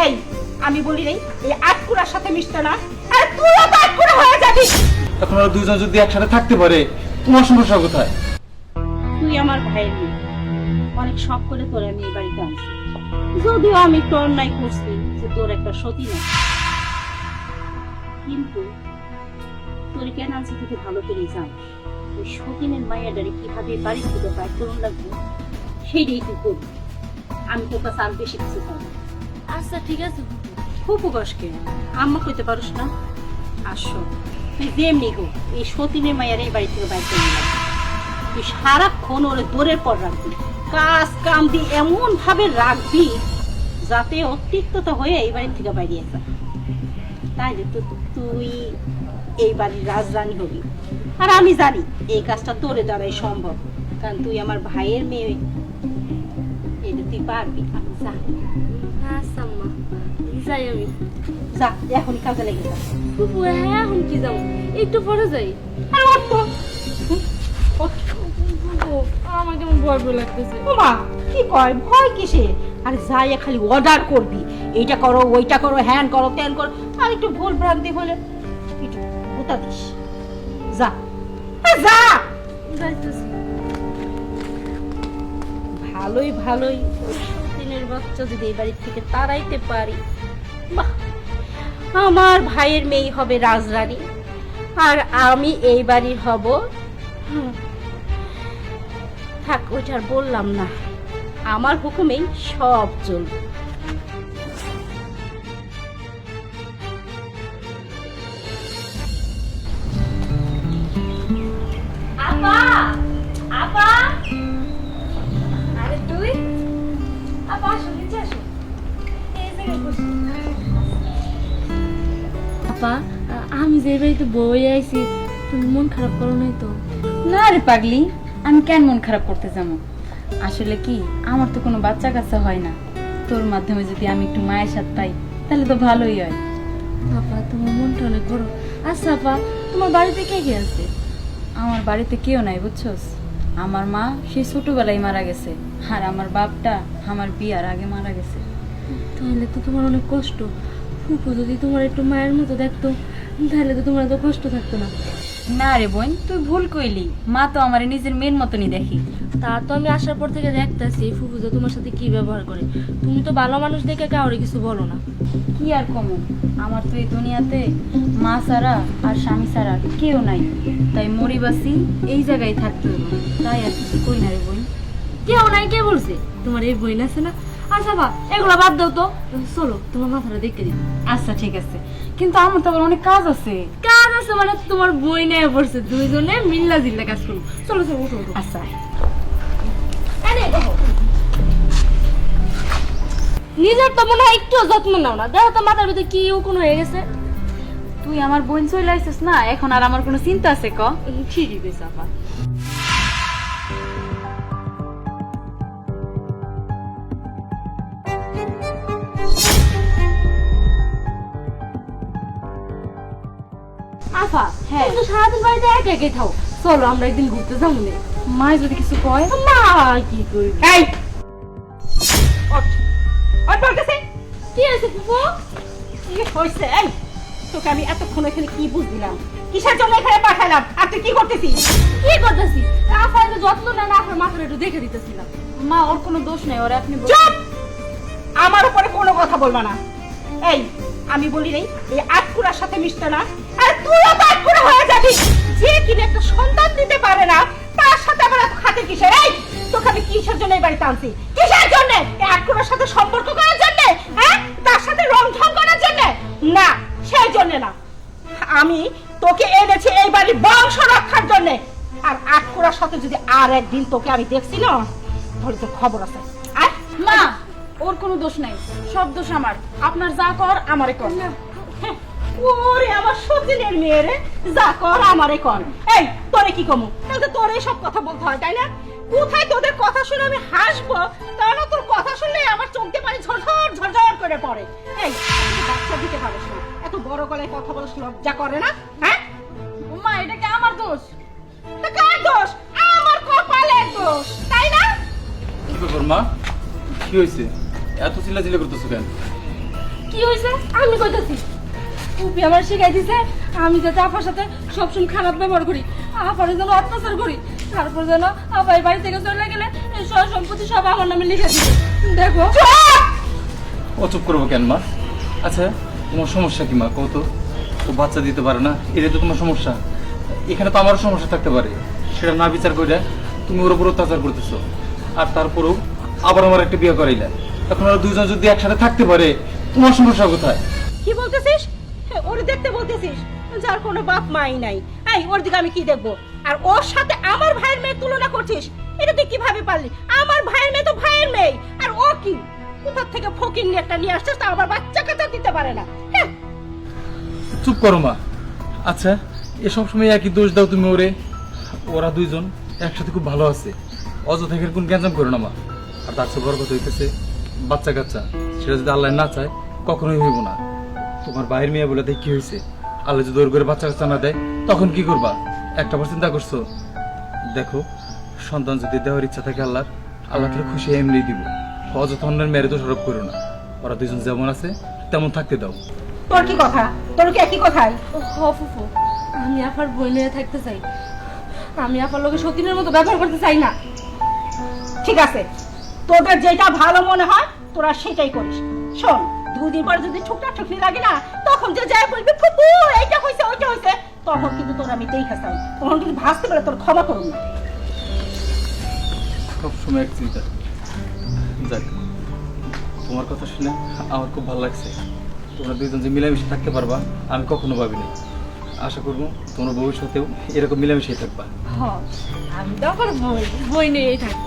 এই আমি বলি রে এই আটকুড়ার সাথে মিশতে না, আর তুইও তো আটকুড়া হয়ে যাবি। এখন ওরা দুজন যদি একসাথে থাকতে পারে তোমার সমস্যা কোথায়? তুই আমার ভাইয়ের মেয়ে, অনেক শখ করে তোর আমি এই বাড়িতে আনছি, যদিও আমি একটু অন্যায় করছি যে তোর একটা সতী না, কিন্তু তোর কেন আনছি তুই ভালো করে জান ওই সতীনের মায়াডারে কিভাবে বাড়ি থেকে বাইর করুন লাগবে সেইটাই তুই করবি। আমি তোর কাছে আর বেশি কিছু চাই না। আচ্ছা ঠিক আছে। খুব উপবাসকে আম্মা কইতে পারস না? আসো তুই যেমনি হোক এই সতীনের মায়ের এই বাড়ি থেকে বাইর করে নিলাম, তুই সারাক্ষণ ওরে দূরের পর রাখবি, কাজ কাম দিয়ে এমন ভাবে রাখবি যাতে অতিরিক্ততা হয়ে এই বাড়ি থেকে বাইরে যায়, তাইলে তো তুই এই বাড়ির রাজরানী হবি। আর আমি জানি এই কাজটা তোরে দ্বারাই সম্ভব, কারণ তুই আমার ভাইয়ের মেয়ে, এটা তুই পারবি। আমি জানি। আচ্ছা আম্মা, যাই আমি। যা এখনই কাজে লেগে যা। ফুপু হ্যাঁ এখন কি যাবো, একটু পরে যাই। আর ওঠ তো। ফুপু আমার কেমন ভয় ভয় লাগতেছে। ওমা কি কয় ভয় কিসে? আরে যাই খালি অর্ডার করবি, এইটা করো ওইটা করো হ্যান করো ত্যান করো, আর একটু ভুল ভ্রান্তি হলে একটু গোটা দিস। যা যা। যাইতেছি। ভালোই ভালোই দিনের বাচ্চা যদি এই বাড়ি থেকে তাড়াইতে পারি, বাহ, আমার ভাইয়ের মেয়ে হবে রাজরানী আর আমি এই বাড়ির হব। থাক ওইটা আর বললাম না, আমার হুকুমেই সব চলবে। আপা আপা, আরে তুই আপা আসো, নিচে আসো, এই জায়গায় বসো। আপা আমি যে বাড়িতে বই আইছি, তুমি মন খারাপ করো নাই তো? না রে পাগলি, আমি কেন মন খারাপ করতে যাবো? আসলে কি আমার তো কোনো বাচ্চা কাচ্চা হয় না, তোর মাধ্যমে যদি আমি একটু মায়ের সাথে পাই তাহলে তো ভালোই হয়। আপা তোমার মনটা অনেক বড়। আচ্ছা আপা, তোমার বাড়িতে কে কে আছে? আমার বাড়িতে কেউ নাই বুঝছস, আমার মা সেই ছোটবেলায় মারা গেছে, আর আমার বাপটা আমার বিয়ার আগে মারা গেছে। তাহলে তো তোমার অনেক কষ্ট। ফুপু যদি তোমার একটু মায়ের মতো দেখতো তাহলে তো তোমার এত কষ্ট থাকতো না। না রে বোন, তুই ভুল কইলি, মা তো আমার নিজের মেয়ের মতনই দেখি। তা তো আমি আসার পর থেকে দেখতেছি ফুপু যে তোমার সাথে কি ব্যবহার করে। তুমি তো ভালো মানুষ দেখে কাউরে কিছু বলো না। কি আর কমু, আমার তো এই দুনিয়াতে মা ছাড়া আর স্বামী ছাড়া কেউ নাই, তাই মরিবাসি এই জায়গায় থাকতে হইব, তাই আর কিছু কই না রে বোন। কেউ নাই কে বলছে? তোমার এই বই আছে না? আচ্ছা বা এগুলা বাদ দাও তো, চলো তোমার মাথাটা দেখে দিই। আচ্ছা ঠিক আছে, কিন্তু আমার তো আবার অনেক কাজ আছে। কাজ আছে মানে তোমার বই নিয়ে পড়ছে, দুইজনে মিল্লা জিল্লা কাজ করবো। চলো চলো ওঠো ওঠো। আচ্ছা নিজের তো মনে হয় একটু যত্ন নাও না, দেখো তো মাথার ভিতরে কি কোন হয়ে গেছে। তুই আমার বোন চলে আসছিস না, এখন আর আমার কোনো চিন্তা আছে ক? ঠিকই বেশ আপা। আফা হ্যাঁ তুমি তো সারাদিন বাড়িতে একা একাই থাও, চলো আমরা একদিন ঘুরতে যাবো না? মা যদি কিছু কয়? মা কি করি। এই ওঠ ওঠ বলতেছি। কি আছে ফুফু? কি হইছে? এই তোকে আমি এতক্ষণ এখানে কি বুঝদিলাম, কিসের জন্য এখানে পাঠালাম, আর তুই কি করতেছিস? কি করতেছি? আফা একটু যত্ন না না, আফার মাথাটা একটু দেখে দিতেছিলাম। মা ওর কোনো দোষ নেই, ওরা আপনি চুপ! আমার উপরে কোনো কথা বলবা না। এই আমি বলি রে এই আটকুড়ার সাথে মিশতে না, আর তুইও তো আটকুড়া হয়ে যাবি। যে কিনা একটা সন্তান দিতে পারে না তার সাথে আবার এত খাতে কিসের? এই তোকে আমি কিসের জন্য এই বাড়িতে আনছি? কিসের জন্য? এই আটকুড়ার সাথে সম্পর্ক করার জন্য? হ্যাঁ, তার সাথে রংঢং করার জন্য? না, সেই জন্য না। আমি তোকে এনেছি এই বাড়ির বংশ রক্ষার জন্য। আর আটকুড়ার সাথে যদি আর একদিন তোকে আমি দেখছি না, তাহলে তোর খবর আছে। আর মা ওর কোনো দোষ নাই, সব দোষ আমার। আপনার যা কর আমারে কর। ওরে আমার সতীনের মেয়ে রে, যা কর আমারে কর। এই তোরে কি কমু? তাহলে তোরে সব কথা বলতে হয় তাই না? কোথায় তোদের কথা শুনে আমি হাসবো, তাহলে তোর কথা শুনলে আমার চোখ দিয়ে পানি ঝরঝর ঝরঝর করে পড়ে। এই তুই বাচ্চা দিতে পারিস না, এত বড় গলায় কথা বলিস, লজ্জা করে না? হ্যাঁ মা এটা কি আমার দোষ? তা কার দোষ? আমার কপালের দোষ তাই না? কি ব্যাপার মা, কি হয়েছে? এত চিল্লাচিল্লি করতেছো কেন? কি হয়েছে আমি কইতাছি ফুপি আমার শিখাই দিছে আমি যাতে আপার সাথে সবসময় খারাপ ব্যবহার করি, আপারে যেন অত্যাচার করি, তারপর যেন আপাই বাড়ি থেকে চলে গেলে এই সব সম্পত্তি সব আমার নামে লিখে দিবে। দেখো ও চুপ করবো কেন মা? আচ্ছা তোমার সমস্যা কি মা কত? তো বাচ্চা দিতে পারে না, এটা তো তোমার সমস্যা। এখানে তো আমারও সমস্যা থাকতে পারে, সেটা না বিচার করে তুমি ওর উপর অত্যাচার করতেছো। আর তারপরেও আবার আমার একটা বিয়ে করাইলে, এখন ওরা দুইজন যদি একসাথে থাকতে পারে তোমার সমস্যা কোথায়? কি বলতেছিস? ওরে দেখতে বলতেছিস যার কোনো বাপ মাই নাই? এই ওর দিকে আমি কি দেখবো? আর ওর সাথে আমার ভাইয়ের মেয়ে তুলনা করছিস, এটা তুই কিভাবে পারলি? আমার ভাইয়ের মেয়ে তো ভাইয়ের মেয়ে, আর ও কি কোথা থেকে ফকির নিয়ে একটা নিয়ে আসছিস, তা আবার বাচ্চা কাচ্চা দিতে পারে না। হ্যাঁ চুপ করো মা। আচ্ছা এসব সময় একই দোষ দাও তুমি ওরে? ওরা দুইজন একসাথে খুব ভালো আছে, অযথা কোন গ্যাঞ্জাম করো না মা। আর তার চেয়ে বড় কথা হইতেছে বাচ্চা কাচ্চা, সেটা যদি আল্লাহ না চায় কখনোই হইব না। তোমার বাইরের মেয়ে বলে দেখ কি হয়েছে, আল্লাহ যদি ওর করে বাচ্চা কাচ্চা না দেয় তখন কি করবা? একটা বার চিন্তা করছো? দেখো সন্তান যদি দেওয়ার ইচ্ছা থাকে আল্লাহর, আল্লাহ তাহলে খুশি এমনি দিব। অযথা অন্যের মেয়ের দোষারোপ করো না। ওরা দুইজন যেমন আছে তেমন থাকতে দাও। তোর কি কথা? তোর কি একই কথাই? হ ফুফু, আমি আপার বই নিয়ে থাকতে চাই, আমি আপার লোকে সতীনের মতো ব্যবহার করতে চাই না। ঠিক আছে, তোদের যেটা ভালো মনে হয় তোরা সেটাই করিস। শোন, দুদিন পরে যদি ঠুকটা ঠুকনি লাগে না, তখন যে যাই বলবি ফুপু এইটা হয়েছে ওইটা হয়েছে, তখন কিন্তু তোরা আমি দেখে চাই, তখন যদি ভাসতে পারে তোর ক্ষমা করুন না। সবসময় এক চিন্তা। যাক, তোমার কথা শুনে আমার খুব ভালো লাগছে। তোমরা দুইজন যে মিলেমিশে থাকতে পারবা আমি কখনো ভাবিনি। আশা করবো তোমরা ভবিষ্যতেও এরকম মিলেমিশেই থাকবা। হ, আমি তো আবার বই নিয়েই থাকবো।